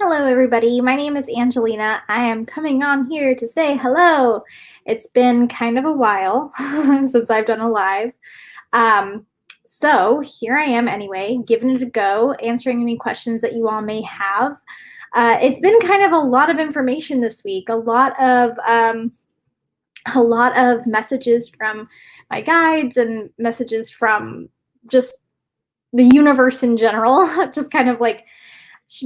Hello, everybody. My name is Angelina. I am coming on here to say hello. It's been kind of a while since I've done a live. Um, so here I am anyway, giving it a go, answering any questions that you all may have. It's been kind of a lot of information this week, a lot of messages from my guides and messages from just the universe in general, just kind of like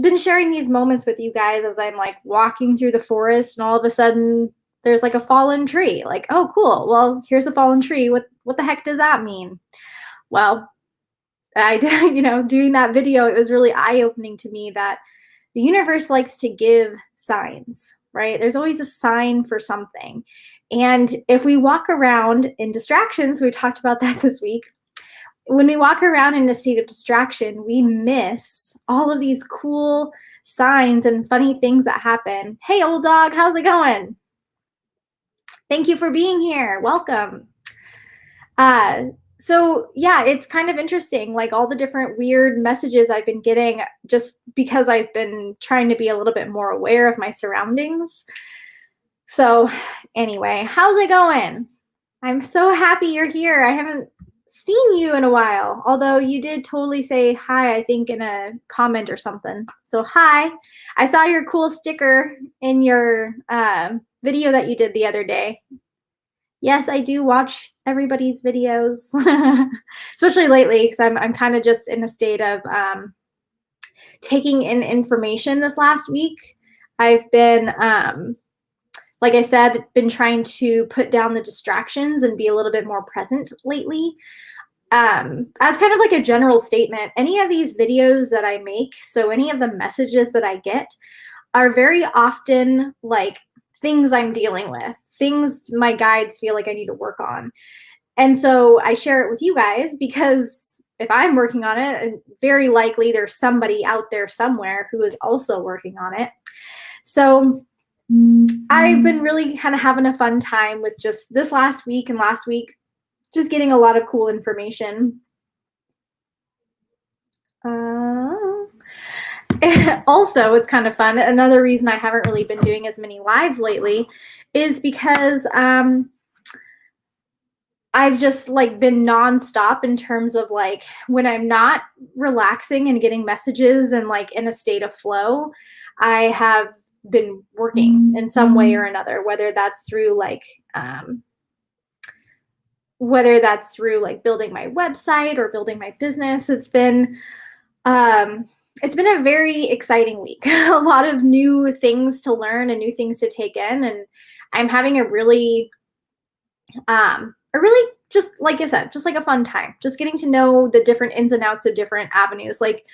been sharing these moments with you guys as I'm like walking through the forest and all of a sudden there's like a fallen tree. Like, oh cool. Well, here's a fallen tree. What the heck does that mean? Well, doing that video, it was really eye-opening to me that the universe likes to give signs, right? There's always a sign for something. And if we walk around in distractions, we talked about that this week, when we walk around in a state of distraction, we miss all of these cool signs and funny things that happen. Hey, old dog, how's it going? Thank you for being here. Welcome. So yeah, it's kind of interesting, like all the different weird messages I've been getting just because I've been trying to be a little bit more aware of my surroundings. So anyway, how's it going? I'm so happy you're here. I haven't seen you in a while, although you did totally say hi, I think, in a comment or something. So hi. I saw your cool sticker in your video that you did the other day. Yes, I do watch everybody's videos, especially lately, because I'm kind of just in a state of taking in information this last week. I've been like I said, been trying to put down the distractions and be a little bit more present lately. As kind of like a general statement, any of these videos that I make, so any of the messages that I get, are very often like things I'm dealing with, things my guides feel like I need to work on. And so I share it with you guys because if I'm working on it, very likely there's somebody out there somewhere who is also working on it. So I've been really kind of having a fun time with just this last week and last week, just getting a lot of cool information. Also, it's kind of fun. Another reason I haven't really been doing as many lives lately is because I've just like been nonstop in terms of like when I'm not relaxing and getting messages and like in a state of flow, I have been working in some way or another, whether that's through like building my website or building my business. It's been a very exciting week. A lot of new things to learn and new things to take in, and I'm having a really just like I said, just like a fun time, just getting to know the different ins and outs of different avenues. Like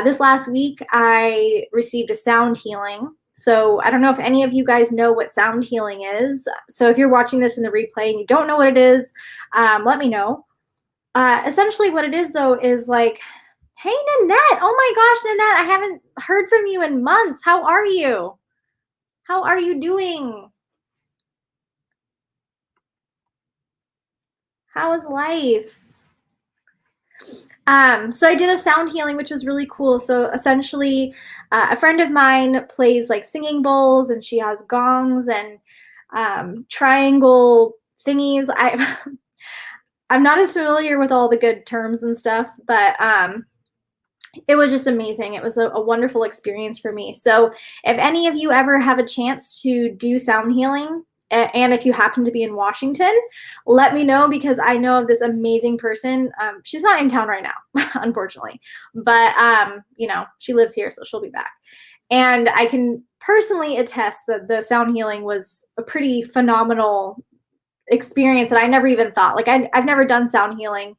this last week, I received a sound healing. So I don't know if any of you guys know what sound healing is. So if you're watching this in the replay and you don't know what it is, let me know. Essentially what it is though is like, hey Nanette, oh my gosh, Nanette, I haven't heard from you in months. How are you? How are you doing? How is life? So I did a sound healing, which was really cool. So essentially, a friend of mine plays like singing bowls, and she has gongs and triangle thingies. I'm not as familiar with all the good terms and stuff, but it was just amazing. It was a wonderful experience for me. So if any of you ever have a chance to do sound healing, and if you happen to be in Washington, let me know because I know of this amazing person. She's not in town right now, unfortunately, but she lives here, so she'll be back. And I can personally attest that the sound healing was a pretty phenomenal experience that I never even thought. Like I've never done sound healing.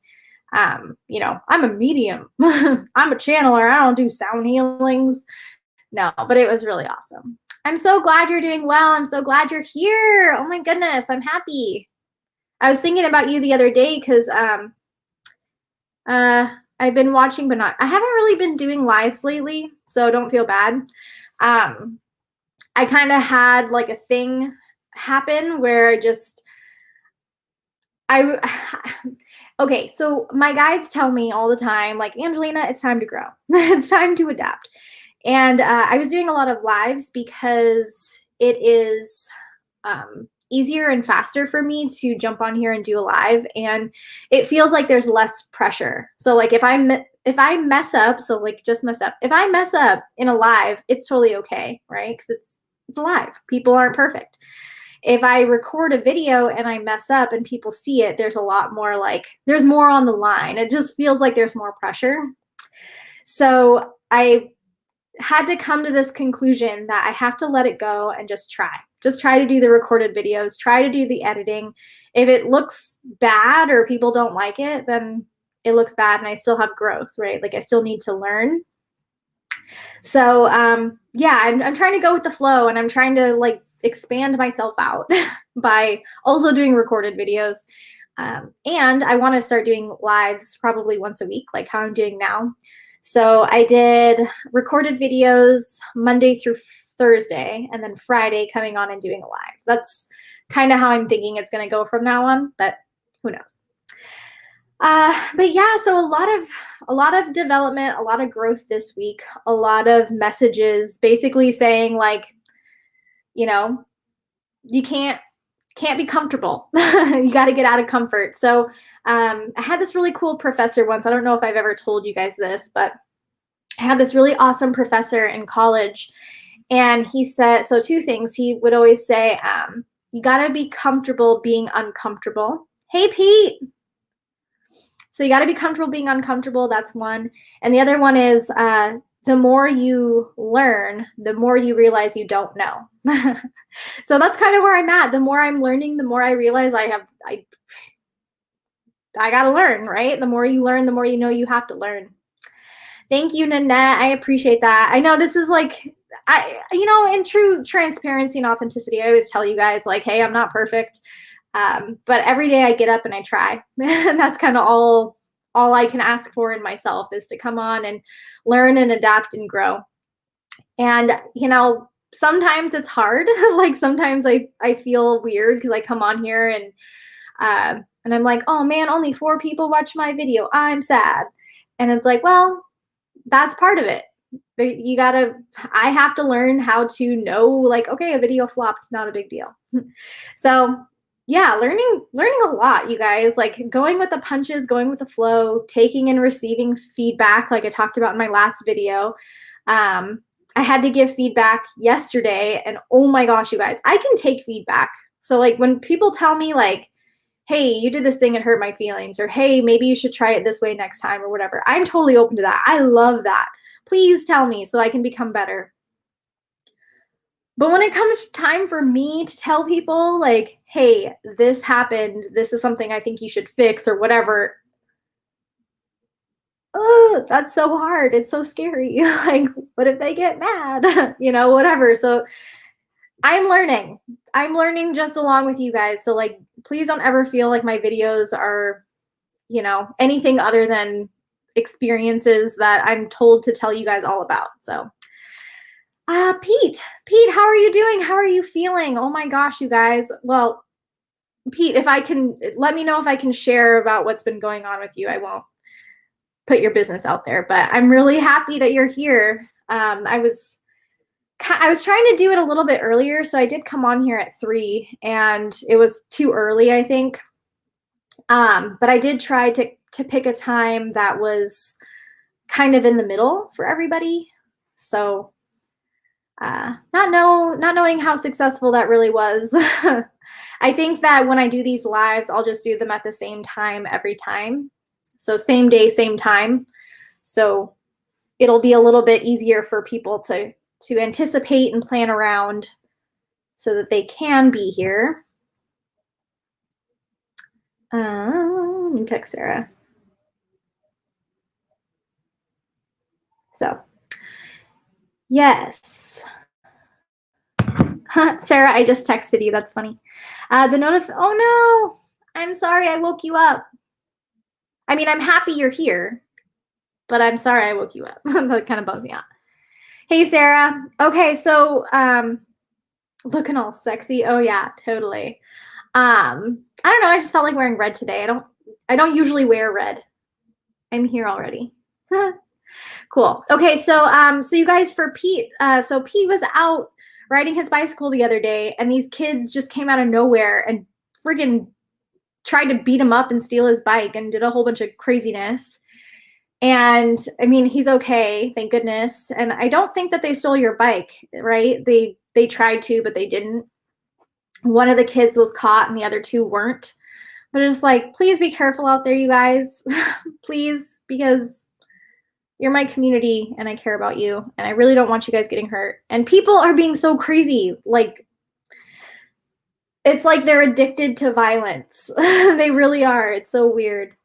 I'm a medium. I'm a channeler. I don't do sound healings. No, but it was really awesome. I'm so glad you're doing well. I'm so glad you're here. Oh my goodness, I'm happy. I was thinking about you the other day because I've been watching, but I haven't really been doing lives lately, so don't feel bad. I kind of had like a thing happen where okay, so my guides tell me all the time, like, Angelina, it's time to grow. It's time to adapt. And I was doing a lot of lives because it is easier and faster for me to jump on here and do a live, and it feels like there's less pressure. So like if I mess up, so like just messed up, if I mess up in a live, it's totally okay, right? Because it's a live. People aren't perfect. If I record a video and I mess up and people see it, there's a lot more, like there's more on the line. It just feels like there's more pressure. So I had to come to this conclusion that I have to let it go and just try to do the recorded videos, try to do the editing. If it looks bad or people don't like it, then it looks bad and I still have growth, right? Like I still need to learn. So yeah, I'm trying to go with the flow, and I'm trying to like expand myself out by also doing recorded videos. And I want to start doing lives probably once a week, like how I'm doing now. So I did recorded videos Monday through Thursday, and then Friday coming on and doing a live. That's kind of how I'm thinking it's going to go from now on, but who knows? But yeah, so a lot of development, a lot of growth this week, a lot of messages basically saying like, you know, you can't be comfortable. You got to get out of comfort. So I had this really cool professor once. I don't know if I've ever told you guys this, but I had this really awesome professor in college, and he said, so two things. He would always say, you got to be comfortable being uncomfortable. Hey, Pete. So you got to be comfortable being uncomfortable. That's one. And the other one is the more you learn, the more you realize you don't know. So that's kind of where I'm at. The more I'm learning, the more I realize I got to learn, right? The more you learn, the more you know you have to learn. Thank you, Nanette. I appreciate that. I know this is like, in true transparency and authenticity, I always tell you guys like, hey, I'm not perfect. But every day I get up and I try. And that's kind of all I can ask for in myself, is to come on and learn and adapt and grow. And, sometimes it's hard. Like sometimes I feel weird because I come on here and I'm like, oh man, only 4 people watch my video. I'm sad. And it's like, well, that's part of it. I have to learn how to know, like, okay, a video flopped, not a big deal. So yeah, learning a lot, you guys, like going with the punches, going with the flow, taking and receiving feedback, like I talked about in my last video. I had to give feedback yesterday, and oh my gosh, you guys, I can take feedback. So like when people tell me like, hey, you did this thing and hurt my feelings, or hey, maybe you should try it this way next time, or whatever, I'm totally open to that. I love that. Please tell me so I can become better. But when it comes time for me to tell people like, hey, this happened, this is something I think you should fix, or whatever, that's so hard. It's so scary. Like, what if they get mad? Whatever. So I'm learning just along with you guys. So like, please don't ever feel like my videos are, anything other than experiences that I'm told to tell you guys all about. So Pete, how are you doing? How are you feeling? Oh my gosh, you guys. Well, Pete, if I can, let me know if I can share about what's been going on with you. I won't put your business out there, but I'm really happy that you're here. I was trying to do it a little bit earlier, so I did come on here at 3, and it was too early, I think. But I did try to pick a time that was kind of in the middle for everybody. So not knowing how successful that really was. I think that when I do these lives, I'll just do them at the same time every time. So same day, same time. So it'll be a little bit easier for people to anticipate and plan around so that they can be here. Let me text Sarah. So, yes. Sarah, I just texted you. That's funny. Oh no, I'm sorry I woke you up. I mean, I'm happy you're here, but I'm sorry I woke you up. That kind of bums me out. Hey, Sarah. Okay, so looking all sexy. Oh yeah, totally. I don't know. I just felt like wearing red today. I don't usually wear red. I'm here already. Cool. Okay, so you guys, for Pete, so Pete was out riding his bicycle the other day, and these kids just came out of nowhere and friggin' tried to beat him up and steal his bike and did a whole bunch of craziness. And I mean, he's okay, thank goodness. And I don't think that they stole your bike, right? They tried to, but they didn't. One of the kids was caught and the other two weren't. But it's like, please be careful out there, you guys. Please, because you're my community and I care about you and I really don't want you guys getting hurt. And people are being so crazy. Like, it's like they're addicted to violence. They really are. It's so weird.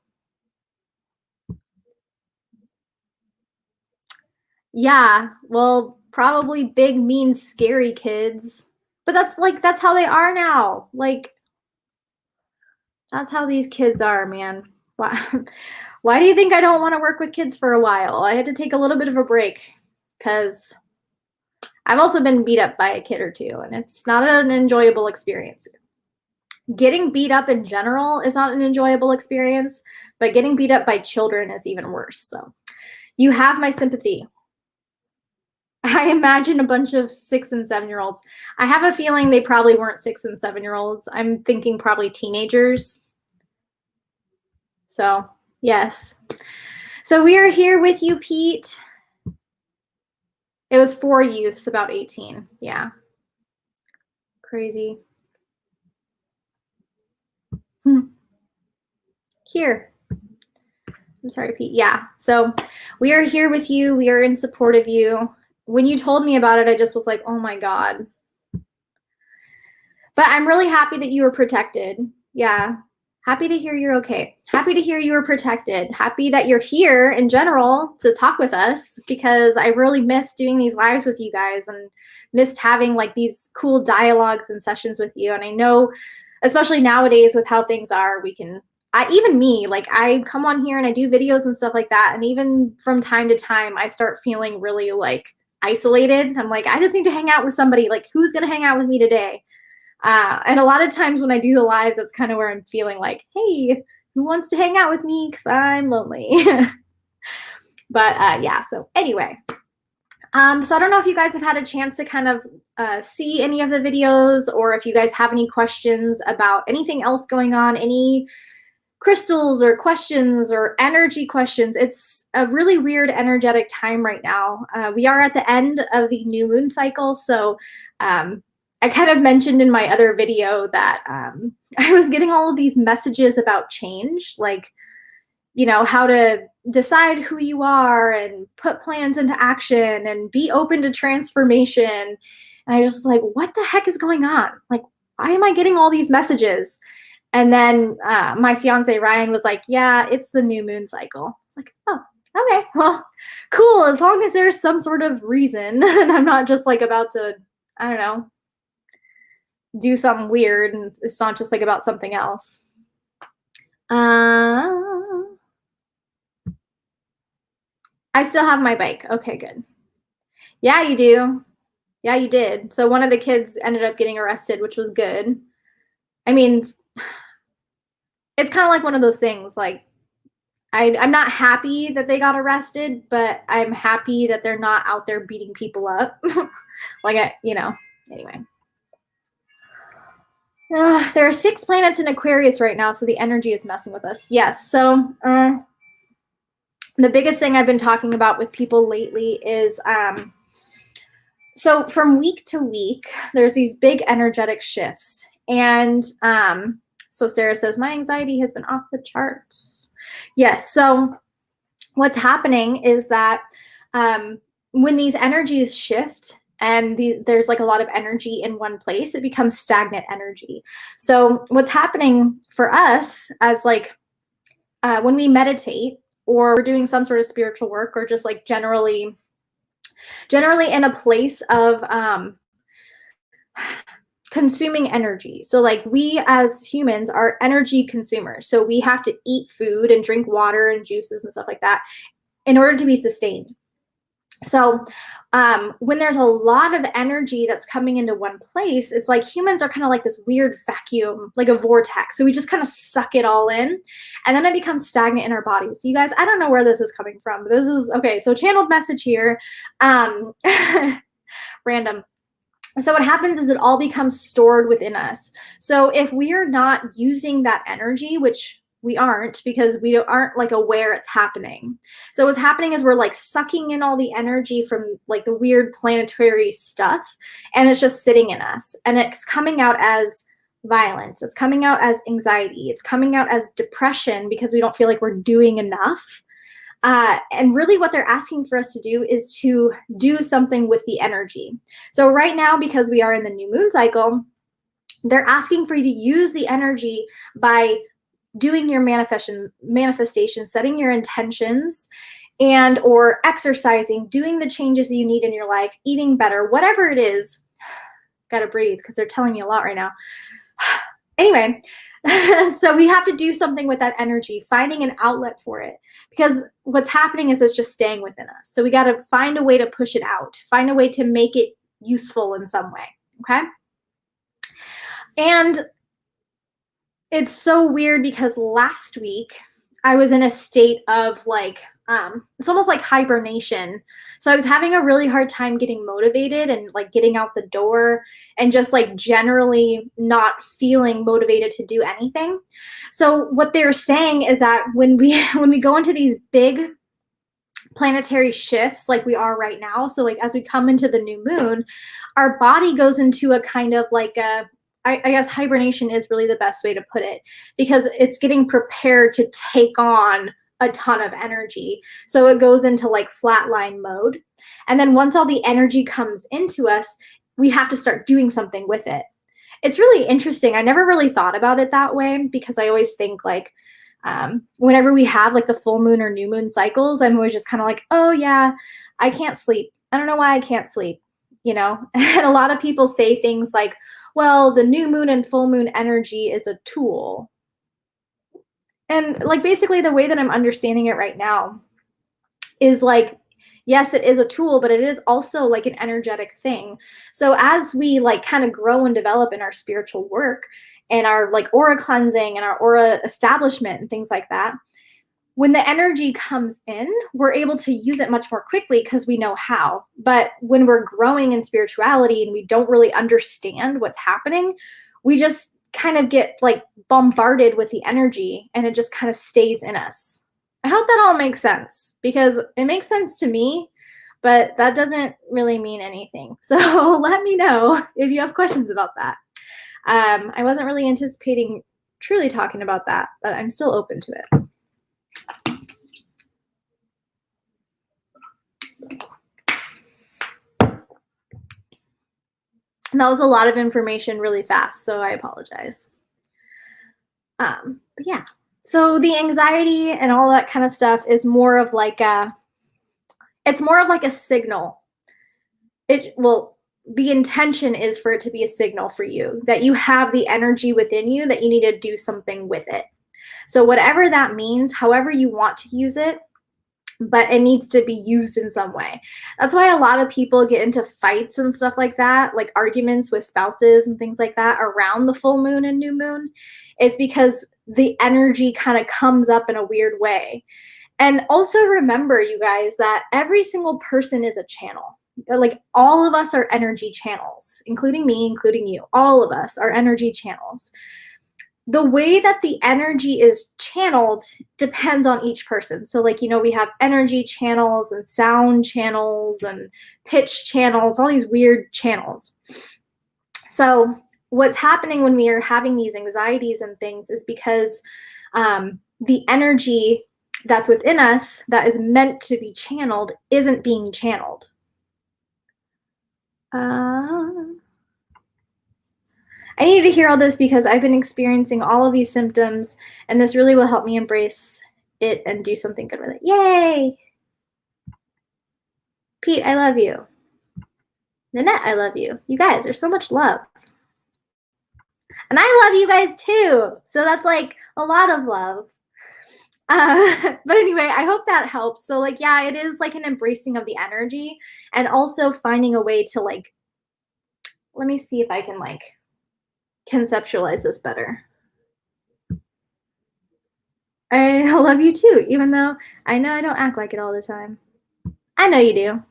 Yeah, well, probably big, mean, scary kids. But that's how they are now. Like, that's how these kids are, man. Why, why do you think I don't want to work with kids for a while? I had to take a little bit of a break because I've also been beat up by a kid or two, and it's not an enjoyable experience. Getting beat up in general is not an enjoyable experience, but getting beat up by children is even worse. So you have my sympathy. I imagine a bunch of 6 and 7-year-olds. I have a feeling they probably weren't 6 and 7-year-olds. I'm thinking probably teenagers. So, yes. So we are here with you, Pete. It was 4 youths, about 18. Yeah. Crazy. Here. I'm sorry, Pete. Yeah. So we are here with you. We are in support of you. When you told me about it, I just was like, oh my God. But I'm really happy that you were protected. Yeah. Happy to hear you're okay. Happy to hear you were protected. Happy that you're here in general to talk with us, because I really missed doing these lives with you guys and missed having like these cool dialogues and sessions with you. And I know, especially nowadays with how things are, we can, even me, like I come on here and I do videos and stuff like that. And even from time to time, I start feeling really like isolated. I'm like, I just need to hang out with somebody. Like, who's going to hang out with me today? And a lot of times when I do the lives, that's kind of where I'm feeling like, hey, who wants to hang out with me? Because I'm lonely. But yeah, so anyway. So I don't know if you guys have had a chance to kind of see any of the videos, or if you guys have any questions about anything else going on, any crystals or questions or energy questions. It's a really weird energetic time right now. We are at the end of the new moon cycle. So I kind of mentioned in my other video that I was getting all of these messages about change, like, you know, how to decide who you are and put plans into action and be open to transformation. And I just like, what the heck is going on? Like, why am I getting all these messages? And then my fiance Ryan was like, yeah, it's the new moon cycle. It's like, oh, okay, well, cool. As long as there's some sort of reason and I'm not just like about to, I don't know, do something weird and it's not just like about something else. I still have my bike. Okay, good. Yeah, you do. Yeah, you did. So one of the kids ended up getting arrested, which was good. I mean, it's kind of like one of those things, like, I'm not happy that they got arrested, but I'm happy that they're not out there beating people up. Like, you know, anyway. There are 6 planets in Aquarius right now, so the energy is messing with us. Yes, so the biggest thing I've been talking about with people lately is, so from week to week, there's these big energetic shifts. And so Sarah says, my anxiety has been off the charts. Yes, so what's happening is that when these energies shift and there's like a lot of energy in one place, it becomes stagnant energy. So what's happening for us as like when we meditate or we're doing some sort of spiritual work, or just like generally in a place of consuming energy. So like we as humans are energy consumers. So we have to eat food and drink water and juices and stuff like that in order to be sustained. So when there's a lot of energy that's coming into one place, it's like humans are kind of like this weird vacuum, like a vortex. So we just kind of suck it all in, and then it becomes stagnant in our bodies. You guys, I don't know where this is coming from, but this is okay. So channeled message here, random. So what happens is it all becomes stored within us. So if we are not using that energy, which we aren't because we aren't like aware it's happening. So what's happening is we're like sucking in all the energy from like the weird planetary stuff, and it's just sitting in us, and it's coming out as violence. It's coming out as anxiety. It's coming out as depression because we don't feel like we're doing enough. And really what they're asking for us to do is to do something with the energy. So right now, because we are in the new moon cycle, they're asking for you to use the energy by doing your manifestation, setting your intentions, and or exercising, doing the changes you need in your life, eating better, whatever it is. Gotta breathe because they're telling me a lot right now. Anyway, so we have to do something with that energy, finding an outlet for it, because what's happening is it's just staying within us. So we got to find a way to push it out, find a way to make it useful in some way. Okay. And it's so weird because last week I was in a state of like, it's almost like hibernation. So I was having a really hard time getting motivated and like getting out the door and just like generally not feeling motivated to do anything. So what they're saying is that when we go into these big planetary shifts like we are right now, so like as we come into the new moon, our body goes into a kind of like a, I guess hibernation is really the best way to put it, because it's getting prepared to take on a ton of energy. So it goes into like flatline mode. And then once all the energy comes into us, we have to start doing something with it. It's really interesting. I never really thought about it that way because I always think like, whenever we have like the full moon or new moon cycles, I'm always just kind of like, oh yeah, I can't sleep. I don't know why I can't sleep, you know? And a lot of people say things like, well, the new moon and full moon energy is a tool. And like basically the way that I'm understanding it right now is like, yes, it is a tool, but it is also like an energetic thing. So as we like kind of grow and develop in our spiritual work and our like aura cleansing and our aura establishment and things like that, when the energy comes in, we're able to use it much more quickly because we know how. But when we're growing in spirituality and we don't really understand what's happening, we just kind of get like bombarded with the energy and it just kind of stays in us. I hope that all makes sense because it makes sense to me, but that doesn't really mean anything. So let me know if you have questions about that. I wasn't really anticipating truly talking about that, but I'm still open to it. And that was a lot of information really fast, so I apologize. But yeah, so the anxiety and all that kind of stuff is more of like it's more of like a signal. The intention is for it to be a signal for you that you have the energy within you that you need to do something with it. So whatever that means, however you want to use it, but it needs to be used in some way. That's why a lot of people get into fights and stuff like that, like arguments with spouses and things like that around the full moon and new moon. It's because the energy kind of comes up in a weird way. And also remember, you guys, that every single person is a channel. Like all of us are energy channels, including me, including you. All of us are energy channels. The way that the energy is channeled depends on each person. So like, you know, we have energy channels and sound channels and pitch channels, all these weird channels. So what's happening when we are having these anxieties and things is because the energy that's within us that is meant to be channeled isn't being channeled. I need to hear all this because I've been experiencing all of these symptoms, and this really will help me embrace it and do something good with it. Yay! Pete, I love you. Nanette, I love you. You guys, there's so much love. And I love you guys too. So that's like a lot of love. But anyway, I hope that helps. So like, yeah, it is like an embracing of the energy and also finding a way to like, let me see if I can like conceptualize this better. I love you too, even though I know I don't act like it all the time. I know you do.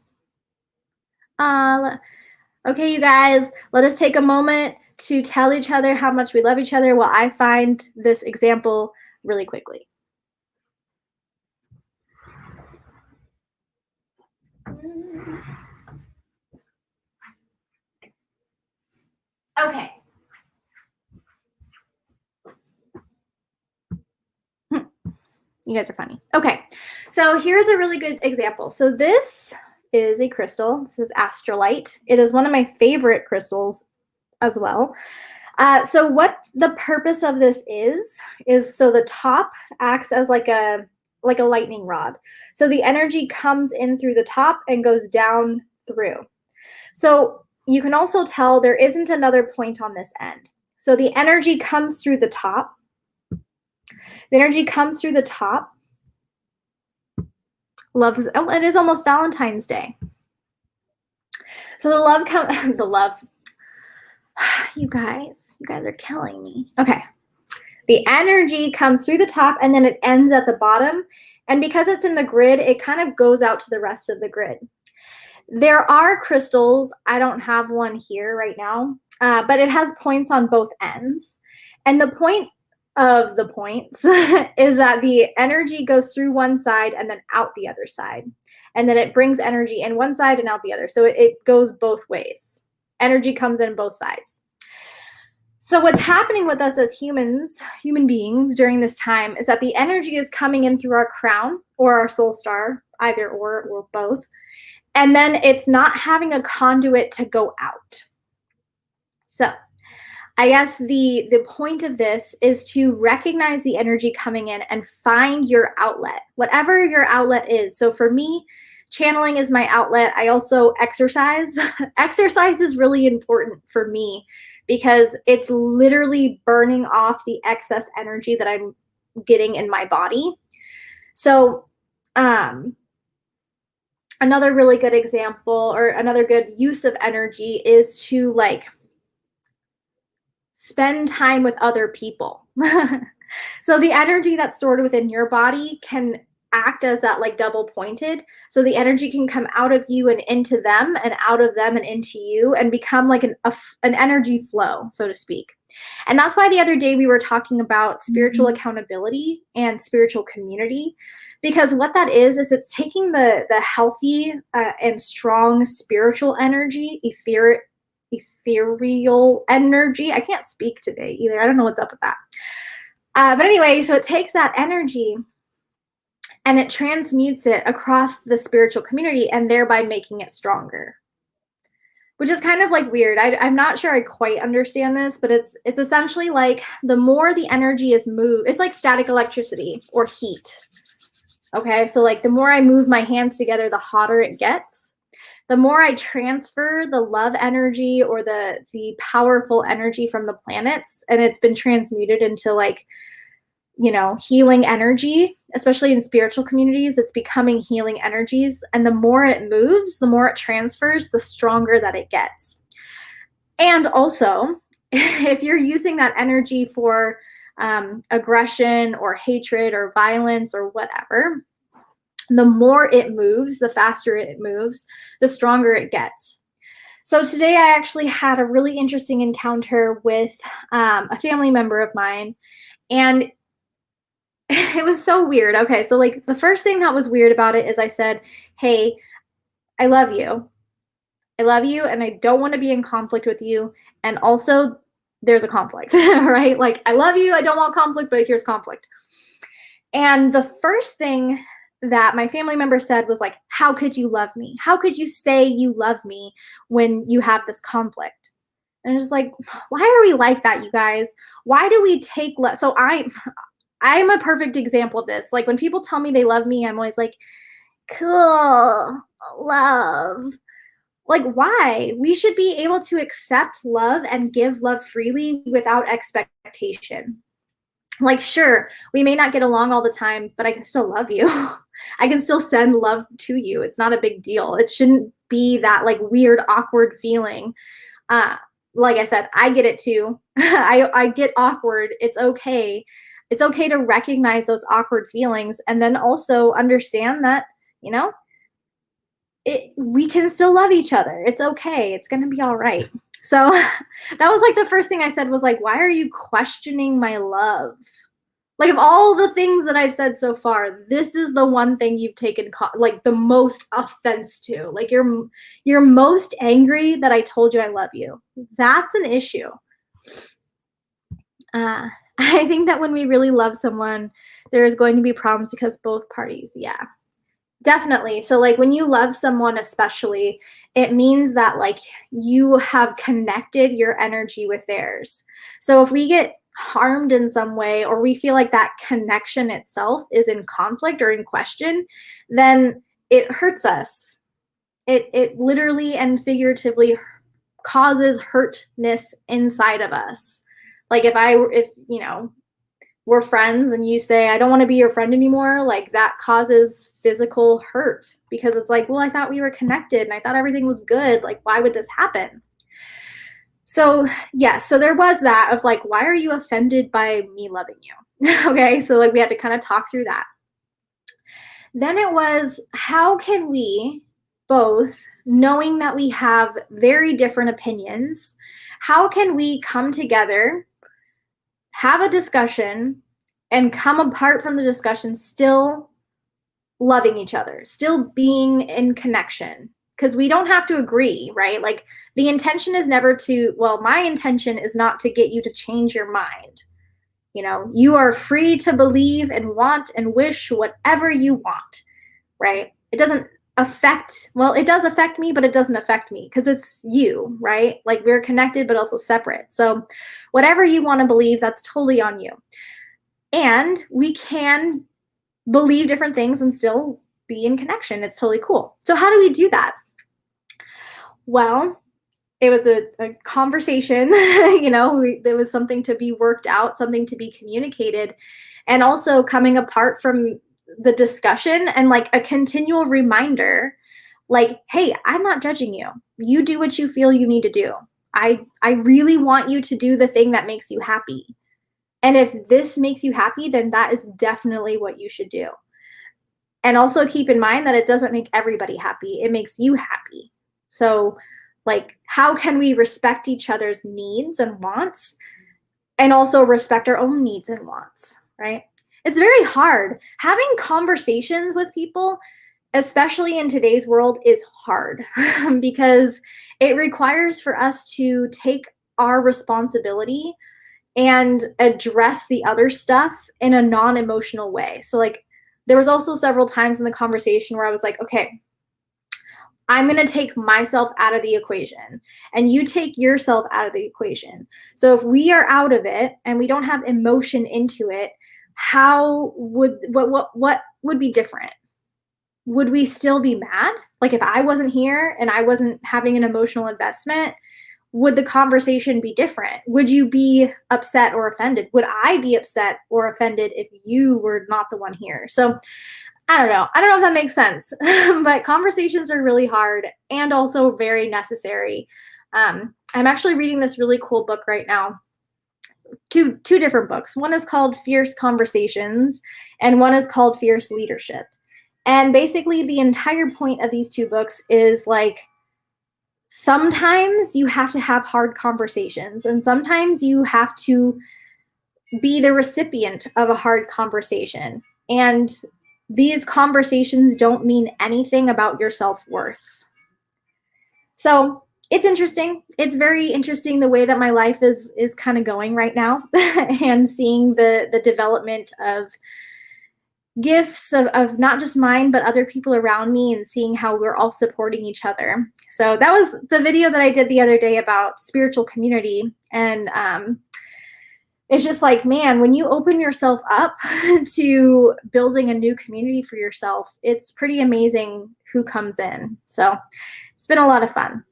Okay, you guys, let us take a moment to tell each other how much we love each other while I find this example really quickly. Okay. You guys are funny. Okay, so here's a really good example. So this is a crystal. This is Astrolite. It is one of my favorite crystals as well. So what the purpose of this is so the top acts as like a lightning rod. So the energy comes in through the top and goes down through. So you can also tell there isn't another point on this end. So the energy comes through the top. The energy comes through the top. Love's, oh, it is almost Valentine's Day. So the love the love. You guys are killing me. Okay. The energy comes through the top and then it ends at the bottom. And because it's in the grid, it kind of goes out to the rest of the grid. There are crystals. I don't have one here right now, but it has points on both ends. And the point of the points is that the energy goes through one side and then out the other side. And then it brings energy in one side and out the other. So it goes both ways. Energy comes in both sides. So what's happening with us as humans, human beings during this time is that the energy is coming in through our crown or our soul star, either or both. And then it's not having a conduit to go out. So I guess the point of this is to recognize the energy coming in and find your outlet, whatever your outlet is. So for me, channeling is my outlet. I also exercise. Exercise is really important for me because it's literally burning off the excess energy that I'm getting in my body. So another really good example or another good use of energy is to like spend time with other people. So the energy that's stored within your body can act as that like double pointed. So the energy can come out of you and into them and out of them and into you and become like an energy flow, so to speak. And that's why the other day we were talking about spiritual accountability and spiritual community, because what that is it's taking the healthy and strong spiritual energy, ethereal energy. I can't speak today either. I don't know what's up with that. But anyway, so it takes that energy and it transmutes it across the spiritual community and thereby making it stronger, which is kind of like weird. I'm not sure I quite understand this, but it's essentially like the more the energy is moved, it's like static electricity or heat. Okay, so like the more I move my hands together, the hotter it gets. The more I transfer the love energy or the powerful energy from the planets, and it's been transmuted into like, you know, healing energy, especially in spiritual communities, it's becoming healing energies. And the more it moves, the more it transfers, the stronger that it gets. And also, if you're using that energy for aggression or hatred or violence or whatever, the more it moves, the faster it moves, the stronger it gets. So today I actually had a really interesting encounter with a family member of mine, and it was so weird. Okay, so like the first thing that was weird about it is I said, hey, I love you. I love you and I don't want to be in conflict with you. And also there's a conflict, right? Like I love you, I don't want conflict, but here's conflict. And the first thing that my family member said was like, how could you love me? How could you say you love me when you have this conflict? And it's like, why are we like that, you guys? Why do we take love? So I'm a perfect example of this. Like when people tell me they love me, I'm always like, cool, love. Like why? We should be able to accept love and give love freely without expectation. Like, sure, we may not get along all the time, but I can still love you. I can still send love to you. It's not a big deal. It shouldn't be that like weird, awkward feeling. Uh, like I said, I get it too. I get awkward. It's okay. It's okay to recognize those awkward feelings and then also understand that, you know, we can still love each other. It's okay. It's going to be all right. So that was like the first thing I said was like, why are you questioning my love? Like of all the things that I've said so far, this is the one thing you've taken like the most offense to. Like you're most angry that I told you I love you. That's an issue. I think that when we really love someone, there's going to be problems because both parties, yeah. Definitely. So like when you love someone especially, it means that like you have connected your energy with theirs. So if we get harmed in some way or we feel like that connection itself is in conflict or in question, then it hurts us. It literally and figuratively causes hurtness inside of us. Like if you know, we're friends and you say, I don't want to be your friend anymore, like that causes physical hurt because it's like, well, I thought we were connected and I thought everything was good. Like, why would this happen? So, yeah, so there was that of like, why are you offended by me loving you? Okay, so like we had to kind of talk through that. Then it was, how can we both, knowing that we have very different opinions, how can we come together, have a discussion, and come apart from the discussion still loving each other, still being in connection? Because we don't have to agree, right? Like the intention is never to, well, my intention is not to get you to change your mind. You know, you are free to believe and want and wish whatever you want, right? It doesn't affect, well, it does affect me, but it doesn't affect me because it's you, right? Like we're connected, but also separate. So whatever you want to believe, that's totally on you. And we can believe different things and still be in connection. It's totally cool. So how do we do that? Well, it was a conversation, you know, there was something to be worked out, something to be communicated, and also coming apart from the discussion and like a continual reminder, like, hey, I'm not judging you. You do what you feel you need to do. I really want you to do the thing that makes you happy. And if this makes you happy, then that is definitely what you should do. And also keep in mind that it doesn't make everybody happy. It makes you happy. So like, how can we respect each other's needs and wants and also respect our own needs and wants, right? It's very hard. Having conversations with people, especially in today's world, is hard because it requires for us to take our responsibility and address the other stuff in a non-emotional way. So like there was also several times in the conversation where I was like, okay, I'm going to take myself out of the equation and you take yourself out of the equation. So if we are out of it and we don't have emotion into it, how would what would be different? Would we still be mad? Like if I wasn't here and I wasn't having an emotional investment, would the conversation be different? Would you be upset or offended? Would I be upset or offended if you were not the one here? So I don't know. I don't know if that makes sense, but conversations are really hard and also very necessary. I'm actually reading this really cool book right now. Two different books. One is called Fierce Conversations and one is called Fierce Leadership. And basically the entire point of these two books is like, sometimes you have to have hard conversations and sometimes you have to be the recipient of a hard conversation. And these conversations don't mean anything about your self-worth. So it's interesting. It's very interesting the way that my life is kind of going right now and seeing the development of gifts of not just mine, but other people around me and seeing how we're all supporting each other. So that was the video that I did the other day about spiritual community. And it's just like, man, when you open yourself up to building a new community for yourself, it's pretty amazing who comes in. So it's been a lot of fun.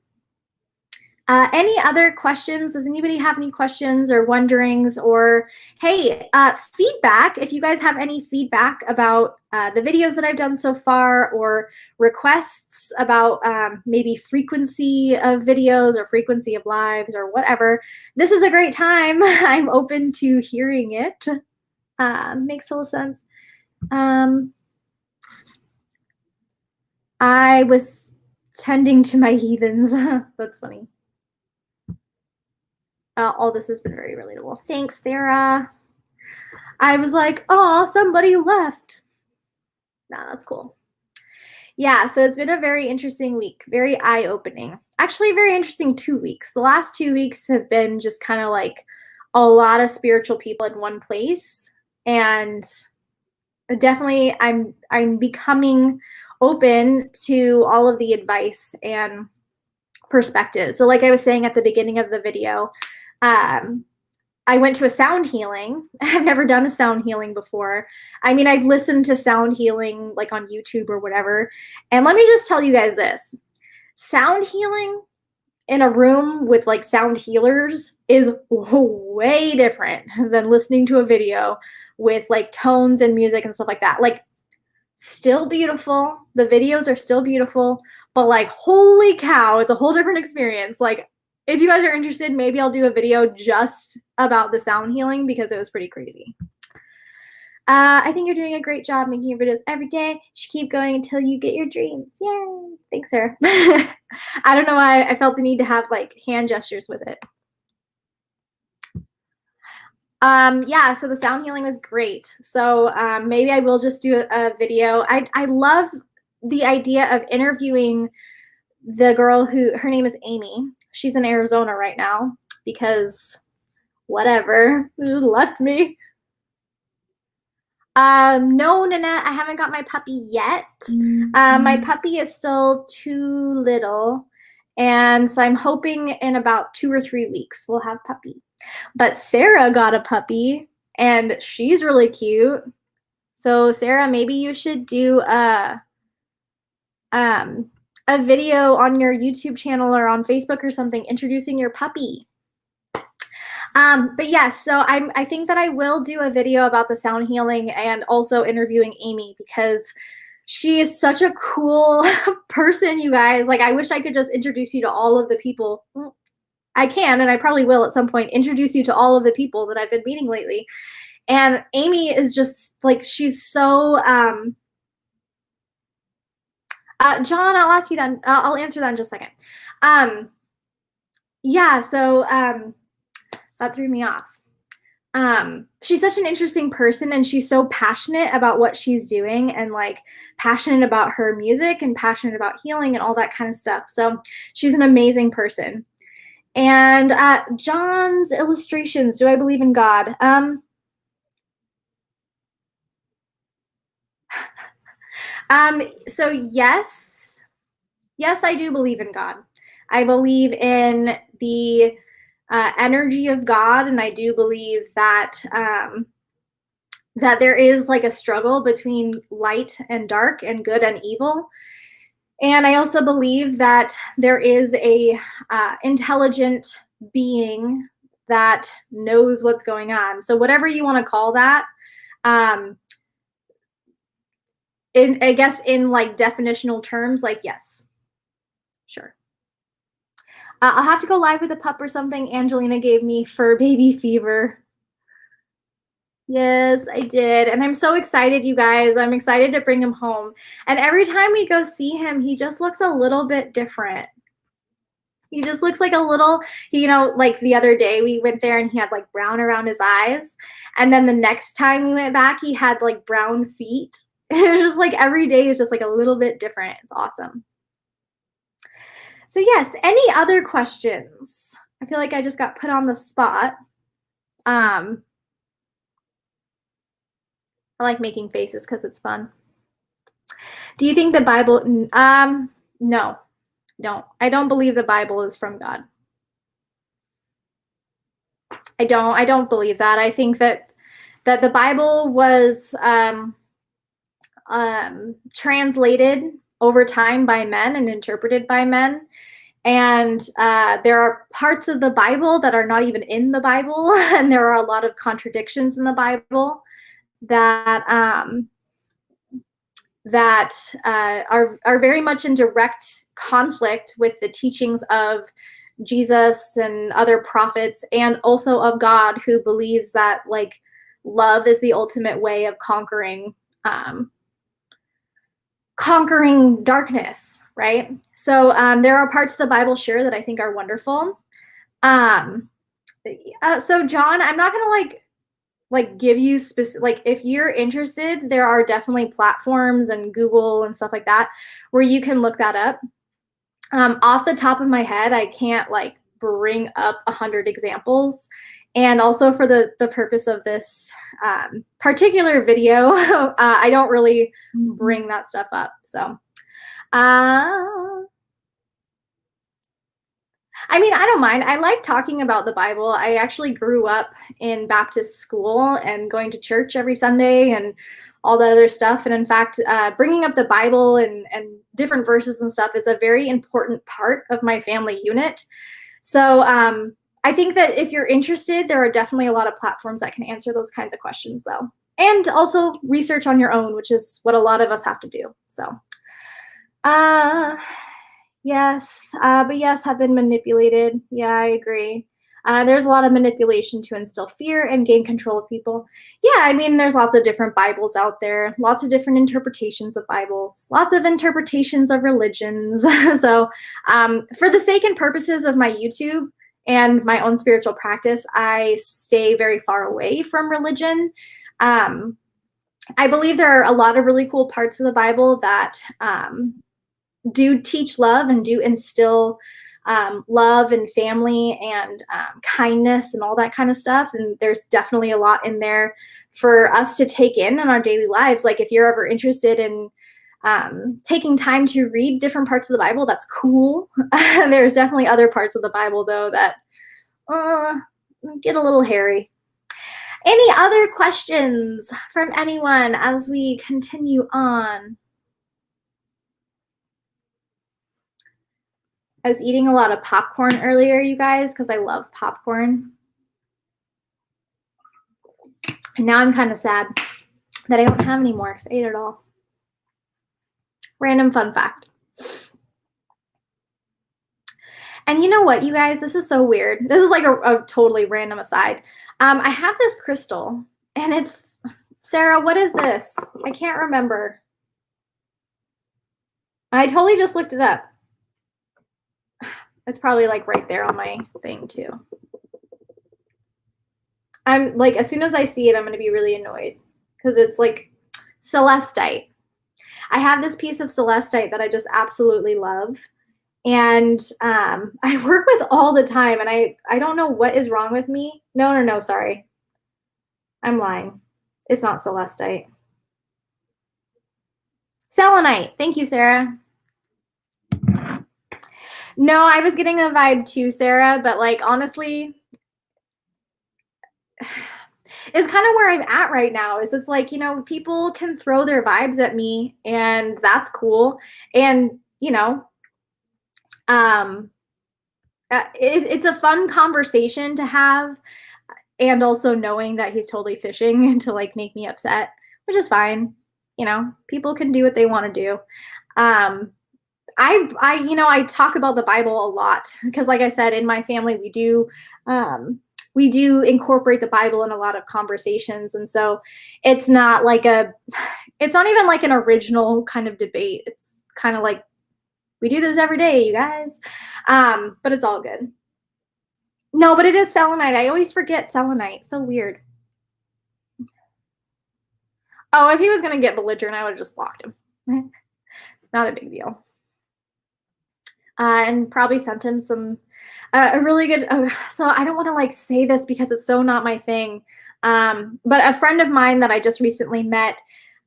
Any other questions? Does anybody have any questions or wonderings? Or hey, feedback. If you guys have any feedback about the videos that I've done so far, or requests about maybe frequency of videos or frequency of lives or whatever, this is a great time. I'm open to hearing it. Makes total sense. I was tending to my heathens. That's funny. All this has been very relatable. Thanks, Sarah. I was like, oh, somebody left. Nah, that's cool. Yeah, so it's been a very interesting week, very eye-opening. Actually, very interesting 2 weeks. The last 2 weeks have been just kind of like a lot of spiritual people in one place. And definitely I'm becoming open to all of the advice and perspectives. So like I was saying at the beginning of the video, I went to a sound healing. I've never done a sound healing before. I mean, I've listened to sound healing like on YouTube or whatever. And let me just tell you guys this. Sound healing in a room with like sound healers is way different than listening to a video with like tones and music and stuff like that. Like, still beautiful. The videos are still beautiful, but like, holy cow, it's a whole different experience. Like, if you guys are interested, maybe I'll do a video just about the sound healing because it was pretty crazy. I think you're doing a great job making your videos every day. You should keep going until you get your dreams. Yay. Thanks, Sarah. I don't know why I felt the need to have like hand gestures with it. Yeah, so the sound healing was great. So maybe I will just do a video. I love the idea of interviewing the girl who, her name is Amy. She's in Arizona right now because whatever, they just left me. No, Nanette, I haven't got my puppy yet. My puppy is still too little. And so I'm hoping in about 2 or 3 weeks we'll have puppy. But Sarah got a puppy and she's really cute. So Sarah, maybe you should do a video on your YouTube channel or on Facebook or something introducing your puppy. But yes, so I think that I will do a video about the sound healing and also interviewing Amy because she is such a cool person, you guys. Like, I wish I could just introduce you to all of the people. I can, and I probably will at some point, introduce you to all of the people that I've been meeting lately. And Amy is just like, she's so, John, I'll ask you that. I'll answer that in just a second. Yeah, so that threw me off. She's such an interesting person and she's so passionate about what she's doing and like passionate about her music and passionate about healing and all that kind of stuff. So she's an amazing person. And John's illustrations, do I believe in God? So yes, I do believe in God. I believe in the energy of God, and I do believe that that there is like a struggle between light and dark and good and evil. And I also believe that there is a intelligent being that knows what's going on. So whatever you want to call that, I guess in like definitional terms, like yes, sure. I'll have to go live with a pup or something. Angelina gave me fur baby fever. Yes, I did. And I'm so excited, you guys. I'm excited to bring him home. And every time we go see him, he just looks a little bit different. He just looks like a little, you know, like the other day we went there and he had like brown around his eyes. And then the next time we went back, he had like brown feet. It was just like every day is just like a little bit different. It's awesome. So yes, any other questions? I feel like I just got put on the spot. I like making faces because it's fun. Do you think the Bible, no, don't. I don't believe the Bible is from God. I don't believe that. I think that the Bible was translated over time by men and interpreted by men. And there are parts of the Bible that are not even in the Bible, and there are a lot of contradictions in the Bible that are very much in direct conflict with the teachings of Jesus and other prophets, and also of God, who believes that like love is the ultimate way of conquering darkness, right? So there are parts of the Bible, sure, that I think are wonderful. So John, I'm not gonna like give you specific, like if you're interested, there are definitely platforms and Google and stuff like that where you can look that up. Off the top of my head, I can't like bring up 100 examples. And also for the purpose of this particular video, I don't really bring that stuff up. So, I mean, I don't mind. I like talking about the Bible. I actually grew up in Baptist school and going to church every Sunday and all that other stuff. And in fact, bringing up the Bible and different verses and stuff is a very important part of my family unit. So I think that if you're interested, there are definitely a lot of platforms that can answer those kinds of questions, though. And also research on your own, which is what a lot of us have to do. So, yes, but yes, have been manipulated. Yeah, I agree. There's a lot of manipulation to instill fear and gain control of people. Yeah, I mean, there's lots of different Bibles out there, lots of different interpretations of Bibles, lots of interpretations of religions. So for the sake and purposes of my YouTube and my own spiritual practice, I stay very far away from religion. I believe there are a lot of really cool parts of the Bible that do teach love and do instill love and family and kindness and all that kind of stuff. And there's definitely a lot in there for us to take in our daily lives. Like if you're ever interested in taking time to read different parts of the Bible, that's cool. There's definitely other parts of the Bible, though, that get a little hairy. Any other questions from anyone as we continue on? I was eating a lot of popcorn earlier, you guys, because I love popcorn. And now I'm kind of sad that I don't have any more because I ate it all. Random fun fact. And you know what, you guys? This is so weird. This is like a totally random aside. I have this crystal, and it's, Sarah, what is this? I can't remember. I totally just looked it up. It's probably like right there on my thing too. I'm like, as soon as I see it, I'm going to be really annoyed because it's like celestite. I have this piece of celestite that I just absolutely love. And I work with all the time, and I don't know what is wrong with me. No, sorry. I'm lying. It's not celestite. Selenite. Thank you, Sarah. No, I was getting a vibe too, Sarah, but like honestly, it's kind of where I'm at right now. Is it's like, you know, people can throw their vibes at me, and that's cool. And, you know, it's a fun conversation to have, and also knowing that he's totally fishing to like make me upset, which is fine. You know, people can do what they want to do. I talk about the Bible a lot because, like I said, in my family we do incorporate the Bible in a lot of conversations, and so it's not even like an original kind of debate. It's kind of like we do this every day, you guys. But it's all good. No, but it is selenite. I always forget selenite. So weird. Oh, if he was gonna get belligerent, I would have just blocked him. Not a big deal. And probably sent him some a really good. So I don't want to like say this because it's so not my thing. But a friend of mine that I just recently met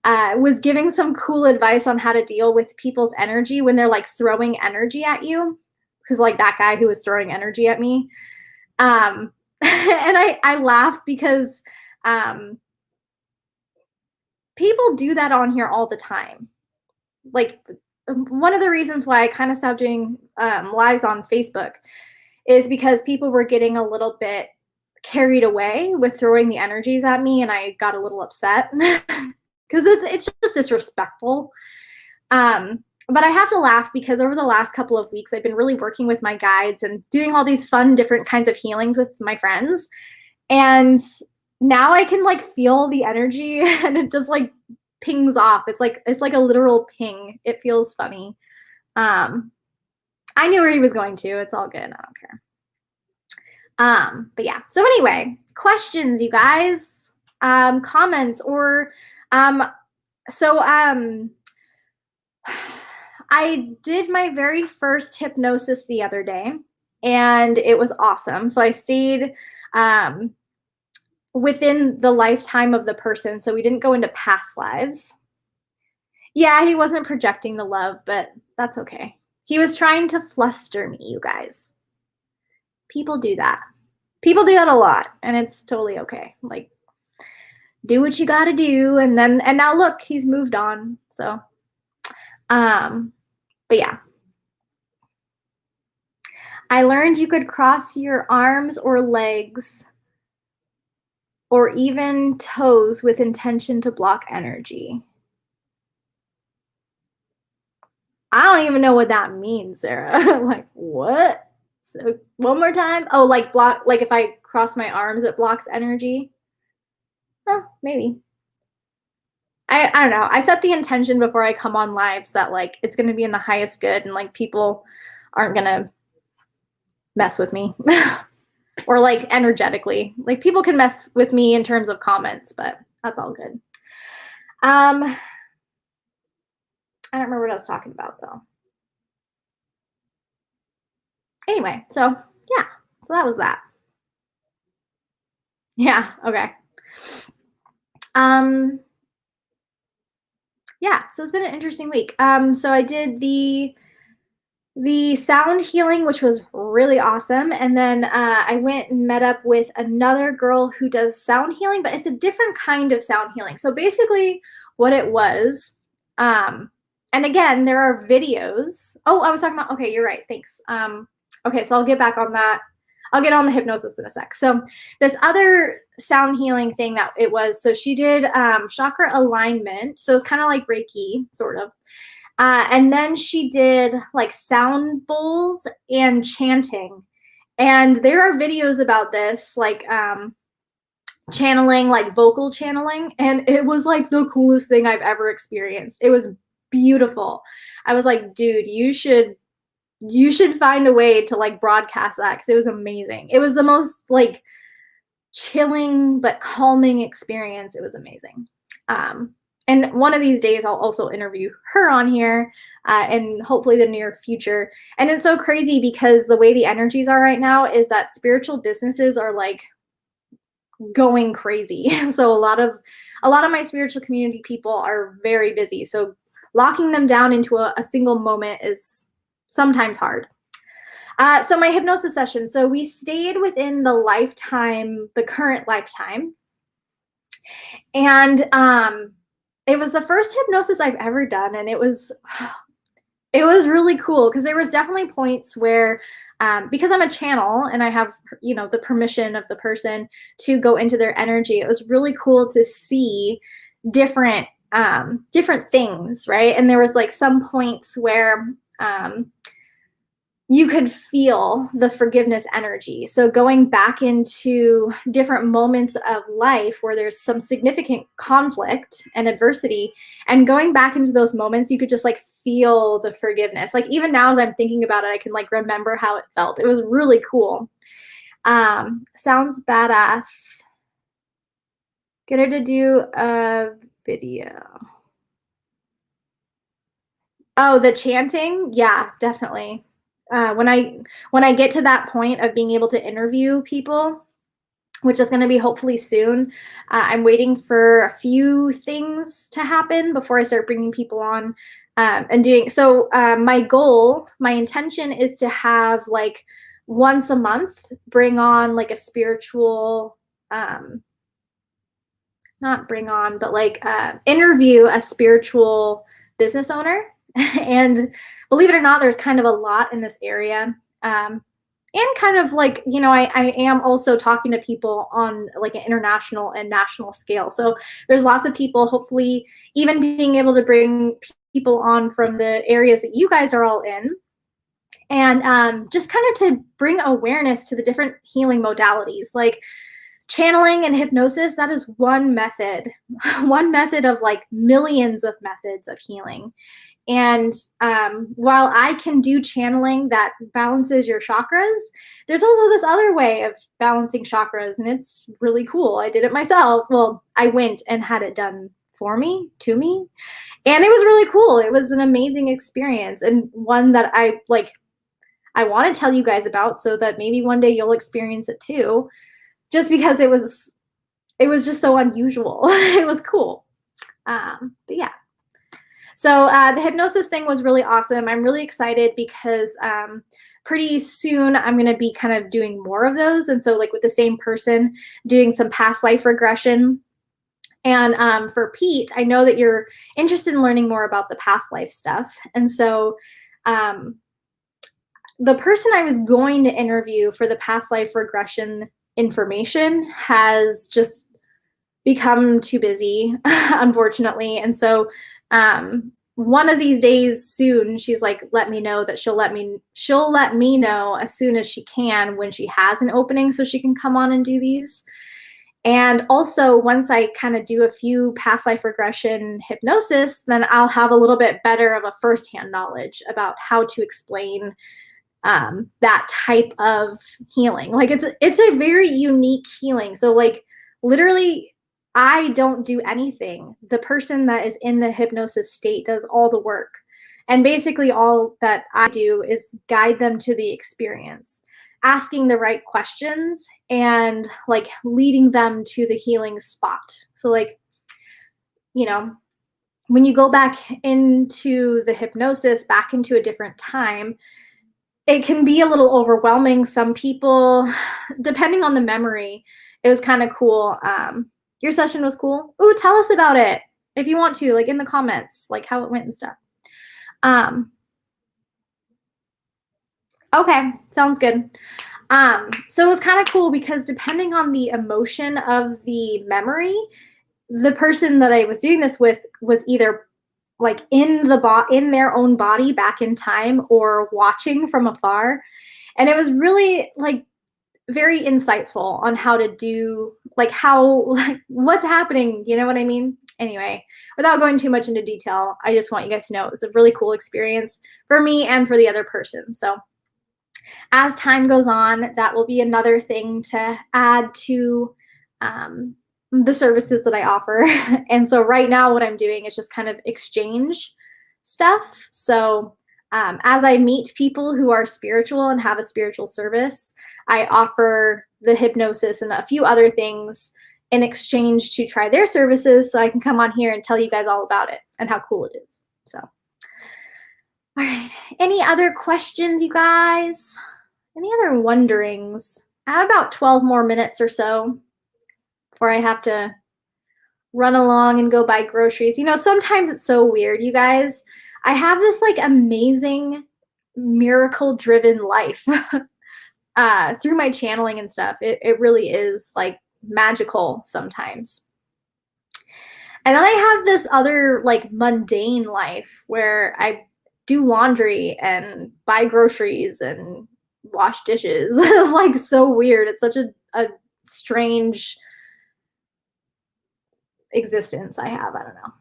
was giving some cool advice on how to deal with people's energy when they're like throwing energy at you. Because like that guy who was throwing energy at me. And I laugh because people do that on here all the time. Like one of the reasons why I kind of stopped doing lives on Facebook is because people were getting a little bit carried away with throwing the energies at me, and I got a little upset because it's just disrespectful. But I have to laugh because over the last couple of weeks, I've been really working with my guides and doing all these fun different kinds of healings with my friends. And now I can like feel the energy and it just like pings off. It's like a literal ping. It feels funny. I knew where he was going to. It's all good. I don't care. But yeah. So anyway, questions, you guys, comments, or I did my very first hypnosis the other day, and it was awesome. So I stayed within the lifetime of the person, so we didn't go into past lives. Yeah, he wasn't projecting the love, but that's okay. He was trying to fluster me, you guys. People do that. People do that a lot, and it's totally okay. Like, do what you gotta do, and now look, he's moved on. So, but yeah. I learned you could cross your arms or legs or even toes with intention to block energy. I don't even know what that means, Sarah. Like, what? So one more time. Oh, like block, like if I cross my arms, it blocks energy. Oh, maybe. I don't know. I set the intention before I come on live so that like it's gonna be in the highest good and like people aren't gonna mess with me. Or like energetically. Like people can mess with me in terms of comments, but that's all good. I don't remember what I was talking about though. Anyway, so yeah, so that was that. Yeah, okay. Yeah, so it's been an interesting week. So I did the sound healing, which was really awesome. And then I went and met up with another girl who does sound healing, but it's a different kind of sound healing. So basically what it was, and again, there are videos. Oh, I was talking about, okay, you're right. Thanks. Okay, so I'll get back on that. I'll get on the hypnosis in a sec. So this other sound healing thing that it was, so she did chakra alignment. So it's kind of like Reiki, sort of. And then she did like sound bowls and chanting. And there are videos about this, like channeling, like vocal channeling. And it was like the coolest thing I've ever experienced. It was beautiful. I was like, dude, you should find a way to like broadcast that because it was amazing. It was the most like chilling but calming experience. It was amazing. And one of these days I'll also interview her on here and hopefully the near future. And it's so crazy because the way the energies are right now is that spiritual businesses are like going crazy. So a lot of my spiritual community people are very busy. So locking them down into a single moment is sometimes hard. So my hypnosis session. So we stayed within the current lifetime. And it was the first hypnosis I've ever done, and it was really cool because there was definitely points where, because I'm a channel and I have, the permission of the person to go into their energy, it was really cool to see different things, right? And there was like some points where you could feel the forgiveness energy. So going back into different moments of life where there's some significant conflict and adversity, and going back into those moments, you could just like feel the forgiveness. Like even now as I'm thinking about it, I can like remember how it felt. It was really cool. Sounds badass. Get her to do a video. Oh, the chanting? Yeah, definitely. When I get to that point of being able to interview people, which is going to be hopefully soon, I'm waiting for a few things to happen before I start bringing people on and doing. So my intention is to have like once a month, bring on like a spiritual, not bring on, but like interview a spiritual business owner And believe it or not, there's kind of a lot in this area. And kind of like, I am also talking to people on like an international and national scale. So there's lots of people, hopefully even being able to bring people on from the areas that you guys are all in. And just kind of to bring awareness to the different healing modalities. Like channeling and hypnosis, that is one method, one method of like millions of methods of healing. And while I can do channeling that balances your chakras, there's also this other way of balancing chakras, and it's really cool. I did it myself. Well, I went and had it done for me, to me, and it was really cool. It was an amazing experience, and one that I want to tell you guys about so that maybe one day you'll experience it too, just because it was just so unusual. It was cool. But yeah. So the hypnosis thing was really awesome. I'm really excited because pretty soon I'm going to be kind of doing more of those. And so like with the same person doing some past life regression. And for Pete, I know that you're interested in learning more about the past life stuff. And so the person I was going to interview for the past life regression information has just become too busy, unfortunately. And so one of these days soon, she's like, let me know that she'll let me know as soon as she can when she has an opening so she can come on and do these. And also, once I kind of do a few past life regression hypnosis, then I'll have a little bit better of a firsthand knowledge about how to explain that type of healing. Like it's a very unique healing. So like literally I don't do anything. The person that is in the hypnosis state does all the work. And basically all that I do is guide them to the experience, asking the right questions and like leading them to the healing spot. So like, when you go back into the hypnosis, back into a different time, it can be a little overwhelming. Some people, depending on the memory, it was kind of cool. Your session was cool. Ooh, tell us about it if you want to, like in the comments, like how it went and stuff. Okay, sounds good. So it was kind of cool because depending on the emotion of the memory, the person that I was doing this with was either like in their own body back in time or watching from afar. And it was really like very insightful on how to do like what's happening, you know what I mean? Anyway, without going too much into detail, I just want you guys to know it was a really cool experience for me and for the other person. So as time goes on, that will be another thing to add to the services that I offer. And so right now what I'm doing is just kind of exchange stuff. So as I meet people who are spiritual and have a spiritual service, I offer the hypnosis and a few other things in exchange to try their services so I can come on here and tell you guys all about it and how cool it is. So, all right. Any other questions, you guys? Any other wonderings? I have about 12 more minutes or so before I have to run along and go buy groceries. Sometimes it's so weird, you guys. I have this like amazing miracle-driven life through my channeling and stuff. It really is like magical sometimes. And then I have this other like mundane life where I do laundry and buy groceries and wash dishes. It's like so weird. It's such a strange existence I have. I don't know.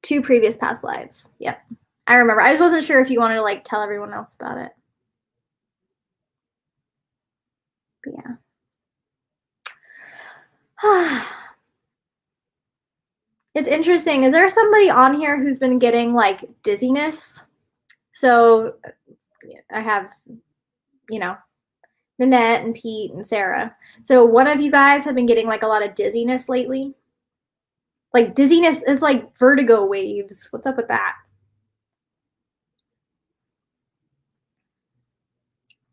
2 previous past lives. Yep. I remember. I just wasn't sure if you wanted to like tell everyone else about it. But yeah. It's interesting. Is there somebody on here who's been getting like dizziness? So I have, Nanette and Pete and Sarah. So one of you guys have been getting like a lot of dizziness lately? Like dizziness is like vertigo waves. What's up with that?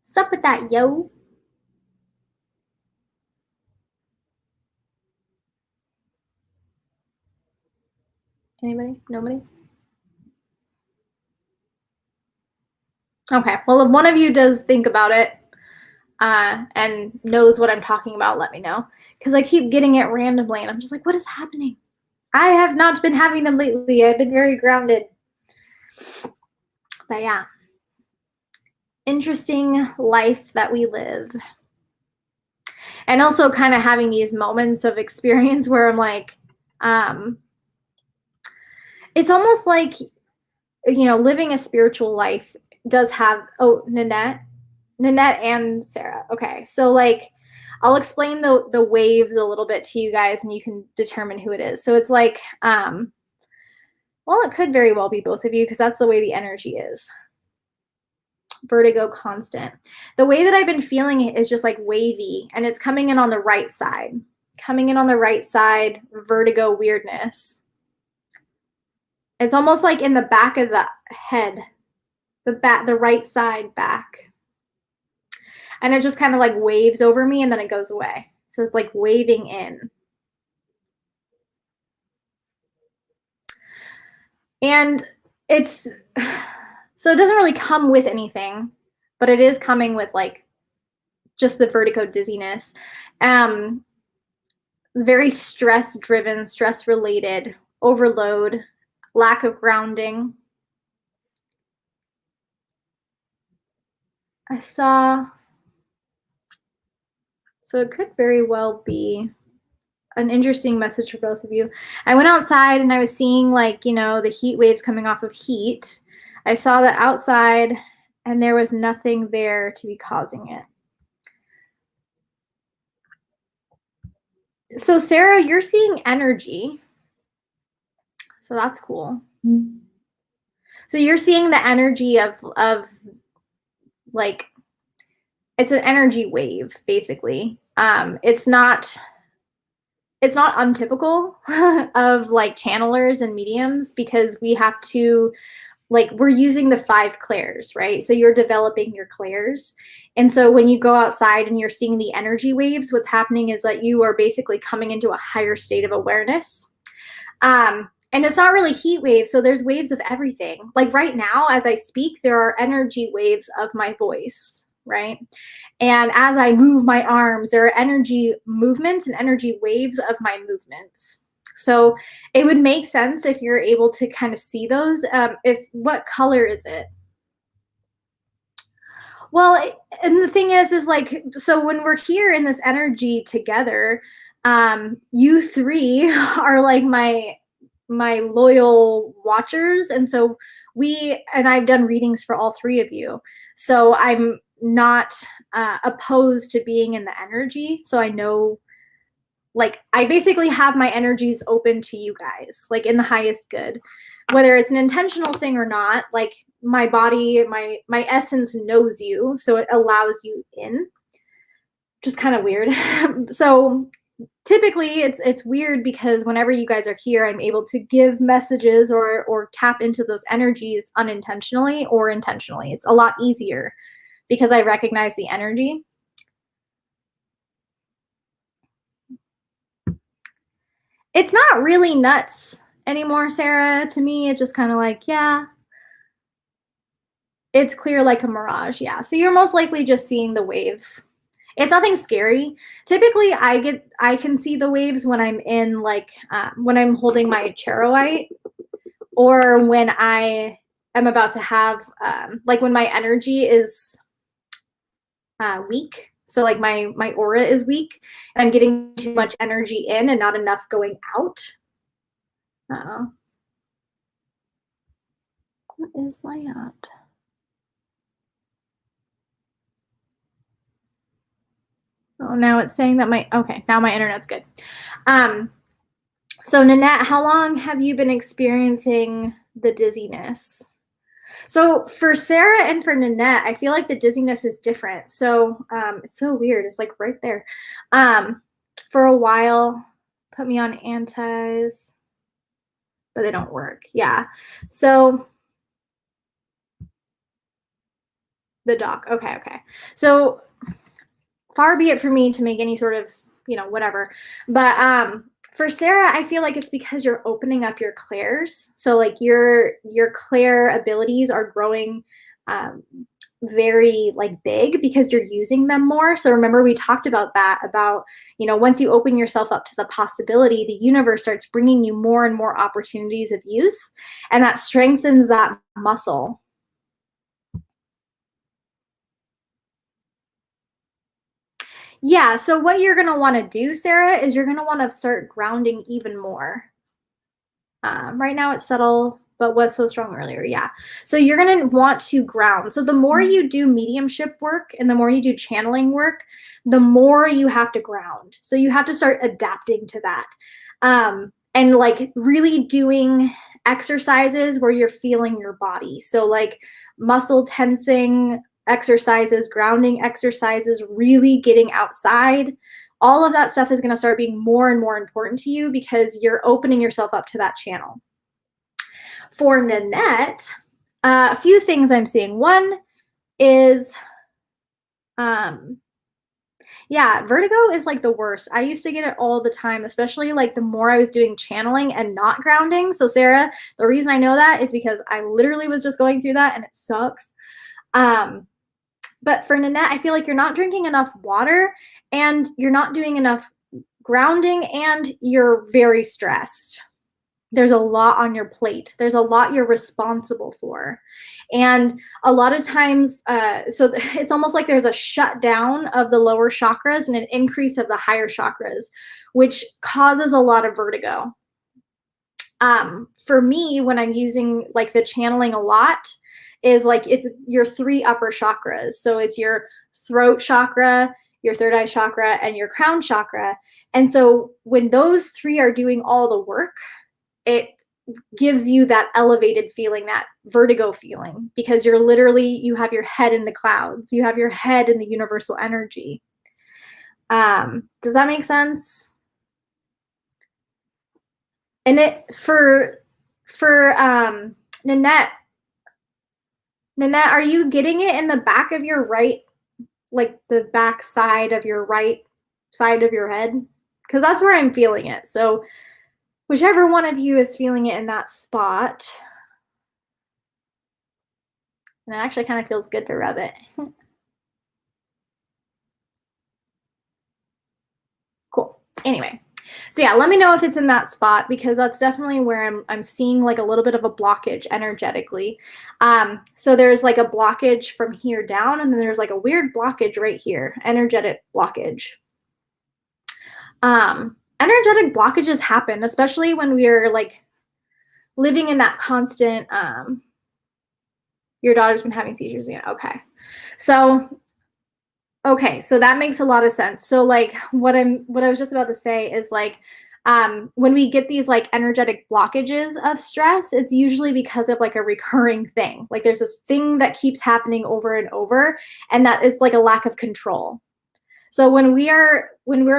What's up with that, yo? Anybody? Nobody? Okay. Well, if one of you does think about it and knows what I'm talking about, let me know. Because I keep getting it randomly and I'm just like, what is happening? I have not been having them lately. I've been very grounded. But yeah, interesting life that we live. And also kind of having these moments of experience where I'm like, it's almost like, living a spiritual life does have, Nanette and Sarah. Okay. So like, I'll explain the waves a little bit to you guys and you can determine who it is. So it's like, well, it could very well be both of you because that's the way the energy is. Vertigo constant. The way that I've been feeling it is just like wavy and it's coming in on the right side. Coming in on the right side, vertigo weirdness. It's almost like in the back of the head, the right side back. And it just kind of like waves over me and then it goes away. So it's like waving in. And it's, so it doesn't really come with anything, but it is coming with like just the vertigo dizziness. Very stress driven, stress related, overload, lack of grounding. I saw, so it could very well be an interesting message for both of you. I went outside and I was seeing like, the heat waves coming off of heat. I saw that outside and there was nothing there to be causing it. So Sarah, you're seeing energy. So that's cool. Mm-hmm. So you're seeing the energy of like, it's an energy wave basically. It's not untypical of like channelers and mediums because we have to, like, we're using the 5 clairs, right? So you're developing your clairs. And so when you go outside and you're seeing the energy waves, what's happening is that you are basically coming into a higher state of awareness. And it's not really heat waves. So there's waves of everything. Like right now, as I speak, there are energy waves of my voice, right? And as I move my arms, there are energy movements and energy waves of my movements. So it would make sense if you're able to kind of see those. What color is it? Well, and the thing is like, so when we're here in this energy together, you 3 are like my loyal watchers. And so I've done readings for all 3 of you. So I'm not opposed to being in the energy. So I know, like, I basically have my energies open to you guys, like in the highest good, whether it's an intentional thing or not. Like my body, my essence knows you, so it allows you in. Just kind of weird. So typically it's weird because whenever you guys are here, I'm able to give messages or tap into those energies unintentionally or intentionally. It's a lot easier because I recognize the energy. It's not really nuts anymore, Sarah. To me, it's just kind of like, yeah, it's clear like a mirage. Yeah. So you're most likely just seeing the waves. It's nothing scary. Typically, I can see the waves when I'm in like when I'm holding my charoite, or when I am about to have like when my energy is weak. So like my aura is weak and I'm getting too much energy in and not enough going out. Uh-oh. What is layout? Oh, now it's saying that now my internet's good. So Nanette, how long have you been experiencing the dizziness? So for Sarah and for Nanette, I feel like the dizziness is different. So it's so weird. It's like right there. For a while, put me on antis, but they don't work. Yeah. So the doc. Okay. So far be it for me to make any sort of, whatever. But for Sarah, I feel like it's because you're opening up your clairs. So like your clair abilities are growing very like big because you're using them more. So remember we talked about that, about, you know, once you open yourself up to the possibility, the universe starts bringing you more and more opportunities of use, and that strengthens that muscle. Yeah, so what you're going to want to do, Sarah, is you're going to want to start grounding even more. Right now it's subtle, but was so strong earlier. Yeah. So you're going to want to ground. So the more you do mediumship work and the more you do channeling work, the more you have to ground. So you have to start adapting to that. And like really doing exercises where you're feeling your body. So like muscle tensing exercises, grounding exercises, really getting outside. All of that stuff is going to start being more and more important to you because you're opening yourself up to that channel. For Nanette, a few things I'm seeing. One is, yeah, vertigo is like the worst. I used to get it all the time, especially like the more I was doing channeling and not grounding. So Sarah, the reason I know that is because I literally was just going through that and it sucks. But for Nanette, I feel like you're not drinking enough water and you're not doing enough grounding and you're very stressed. There's a lot on your plate. There's a lot you're responsible for. And a lot of times, so it's almost like there's a shutdown of the lower chakras and an increase of the higher chakras, which causes a lot of vertigo. For me, when I'm using like the channeling a lot, is like it's your 3 upper chakras. So it's your throat chakra, your third eye chakra, and your crown chakra. And so when those 3 are doing all the work, it gives you that elevated feeling, that vertigo feeling, because you're literally, you have your head in the clouds. You have your head in the universal energy. Does that make sense? And it for Nanette, are you getting it in the back of your right, like the back side of your right side of your head? Because that's where I'm feeling it. So whichever one of you is feeling it in that spot, and it actually kind of feels good to rub it. Cool. Anyway, so yeah, let me know if it's in that spot because that's definitely where I'm seeing like a little bit of a blockage energetically. So there's like a blockage from here down, and then there's like a weird blockage right here, energetic blockage. Energetic blockages happen, especially when we're like living in that constant, your daughter's been having seizures again. Okay. So that makes a lot of sense. So like what I was just about to say is like, when we get these like energetic blockages of stress, it's usually because of like a recurring thing. Like there's this thing that keeps happening over and over, and that it's like a lack of control. So when we're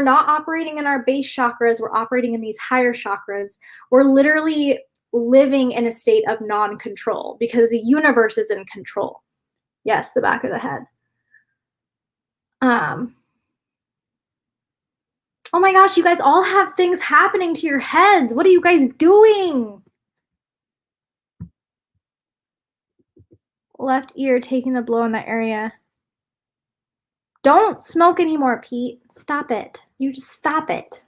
not operating in our base chakras, we're operating in these higher chakras, we're literally living in a state of non-control because the universe is in control. Yes, the back of the head. Oh my gosh, you guys all have things happening to your heads. What are you guys doing? Left ear taking the blow in that area. Don't smoke anymore, Pete. Stop it. You just stop it.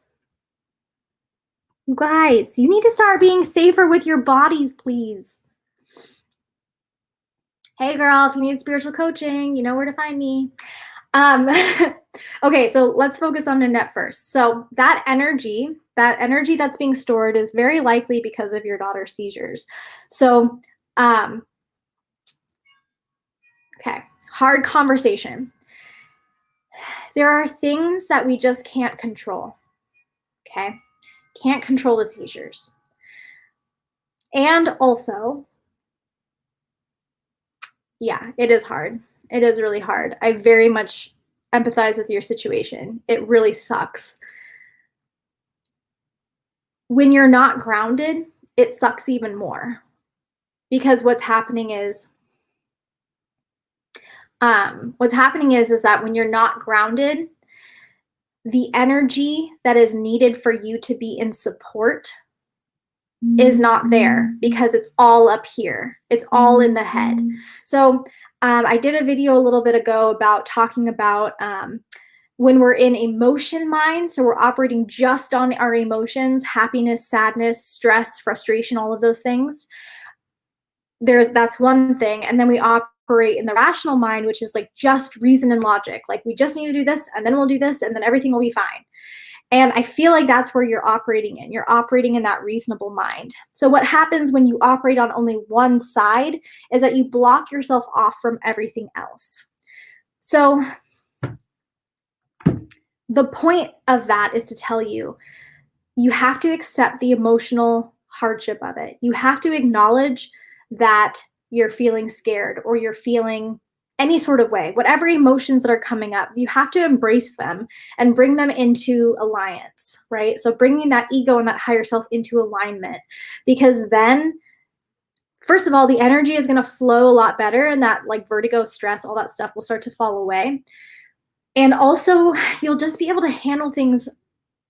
You guys, you need to start being safer with your bodies, please. Hey girl, if you need spiritual coaching, you know where to find me. Okay, so let's focus on Nanette first. So that energy that's being stored is very likely because of your daughter's seizures. So, okay, hard conversation. There are things that we just can't control, okay? Can't control the seizures. And also, yeah, it is hard. It is really hard. I very much empathize with your situation. It really sucks. When you're not grounded, it sucks even more because what's happening is that when you're not grounded, the energy that is needed for you to be in support is not there because it's all up here. It's all in the head. So I did a video a little bit ago about talking about when we're in emotion mind, so we're operating just on our emotions, happiness, sadness, stress, frustration, all of those things. That's one thing. And then we operate in the rational mind, which is like just reason and logic. Like we just need to do this and then we'll do this and then everything will be fine. And I feel like that's where you're operating in. You're operating in that reasonable mind. So what happens when you operate on only one side is that you block yourself off from everything else. So the point of that is to tell you, you have to accept the emotional hardship of it. You have to acknowledge that you're feeling scared or you're feeling any sort of way, whatever emotions that are coming up, you have to embrace them and bring them into alliance, right? So bringing that ego and that higher self into alignment, because then, first of all, the energy is going to flow a lot better, and that like vertigo, stress, all that stuff will start to fall away. And also, you'll just be able to handle things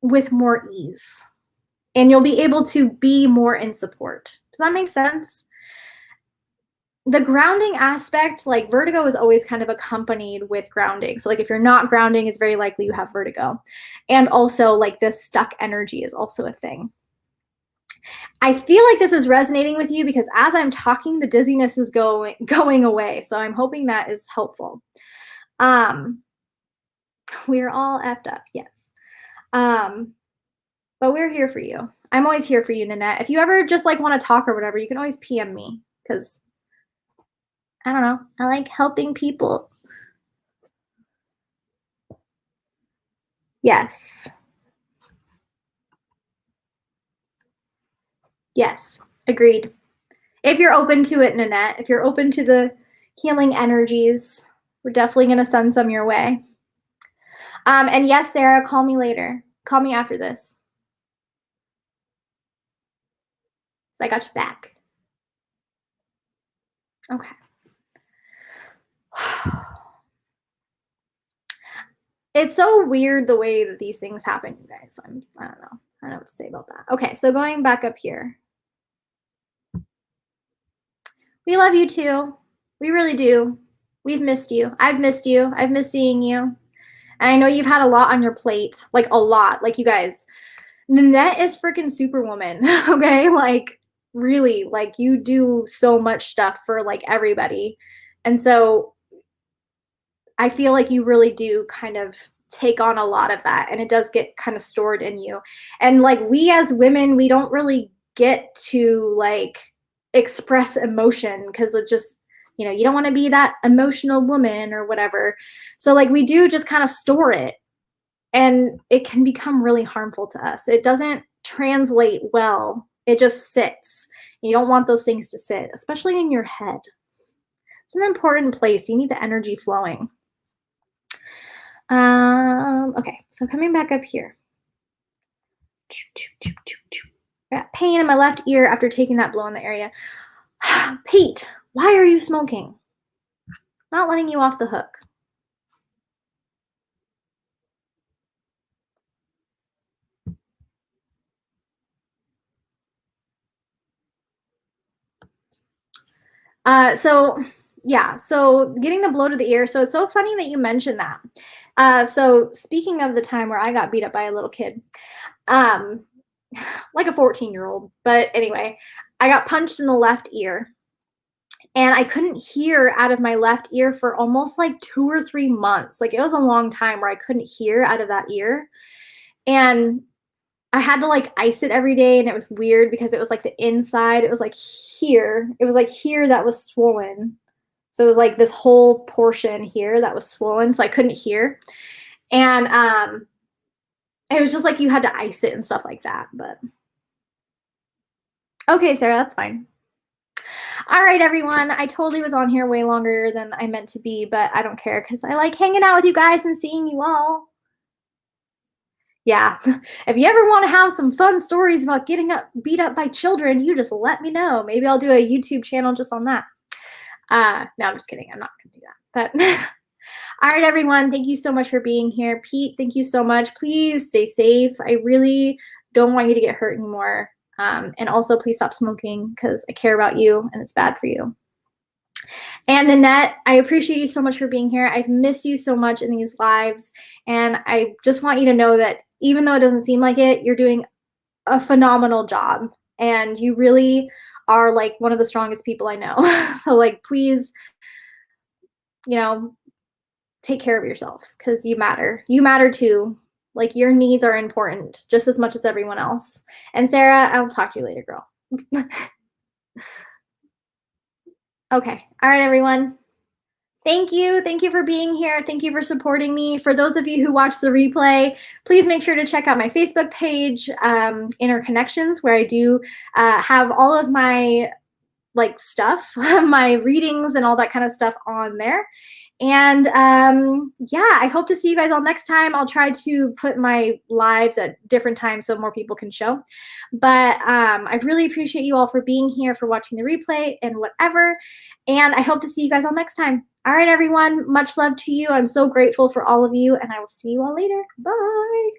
with more ease, and you'll be able to be more in support. Does that make sense? The grounding aspect, like vertigo is always kind of accompanied with grounding. So like if you're not grounding, it's very likely you have vertigo. And also like this stuck energy is also a thing. I feel like this is resonating with you because as I'm talking, the dizziness is going away. So I'm hoping that is helpful. We're all effed up, yes. But we're here for you. I'm always here for you, Nanette. If you ever just like want to talk or whatever, you can always PM me because I don't know. I like helping people. Yes. Yes. Agreed. If you're open to it, Nanette, if you're open to the healing energies, we're definitely going to send some your way. And yes, Sarah, call me later. Call me after this. So I got you back. Okay. It's so weird the way that these things happen, you guys. I don't know. I don't know what to say about that. Okay, so going back up here. We love you too. We really do. We've missed you. I've missed you. I've missed seeing you. And I know you've had a lot on your plate. Like a lot. Like you guys. Nanette is freaking superwoman. Okay? Like really, like you do so much stuff for like everybody. And so I feel like you really do kind of take on a lot of that, and it does get kind of stored in you. And like we as women, we don't really get to like express emotion because it just, you know, you don't want to be that emotional woman or whatever. So like we do just kind of store it, and it can become really harmful to us. It doesn't translate well. It just sits. You don't want those things to sit, especially in your head. It's an important place. You need the energy flowing. Okay, so coming back up here. I got pain in my left ear after taking that blow in the area. Pete, why are you smoking? Not letting you off the hook. So getting the blow to the ear. So it's so funny that you mentioned that. So speaking of the time where I got beat up by a little kid, like a 14-year-old, but anyway, I got punched in the left ear. And I couldn't hear out of my left ear for almost like 2 or 3 months. Like it was a long time where I couldn't hear out of that ear. And I had to like ice it every day, and it was weird because it was like the inside. It was like here. It was like here that was swollen. So it was like this whole portion here that was swollen, so I couldn't hear. And it was just like you had to ice it and stuff like that. But okay, Sarah, that's fine. All right, everyone. I totally was on here way longer than I meant to be, but I don't care because I like hanging out with you guys and seeing you all. Yeah, if you ever want to have some fun stories about getting beat up by children, you just let me know. Maybe I'll do a YouTube channel just on that. No, I'm just kidding. I'm not going to do that. But all right, everyone. Thank you so much for being here. Pete, thank you so much. Please stay safe. I really don't want you to get hurt anymore. And also, please stop smoking because I care about you and it's bad for you. And Nanette, I appreciate you so much for being here. I've missed you so much in these lives. And I just want you to know that even though it doesn't seem like it, you're doing a phenomenal job. And you really are like one of the strongest people I know. So like, please, you know, take care of yourself because you matter. You matter too. Like your needs are important just as much as everyone else. And Sarah, I will talk to you later, girl. Okay. All right, everyone. Thank you. Thank you for being here. Thank you for supporting me. For those of you who watch the replay, please make sure to check out my Facebook page, Inner Connections, where I do have all of my like stuff, my readings and all that kind of stuff on there. And yeah, I hope to see you guys all next time. I'll try to put my lives at different times so more people can show. But I really appreciate you all for being here, for watching the replay and whatever. And I hope to see you guys all next time. All right, everyone, much love to you. I'm so grateful for all of you, and I will see you all later. Bye.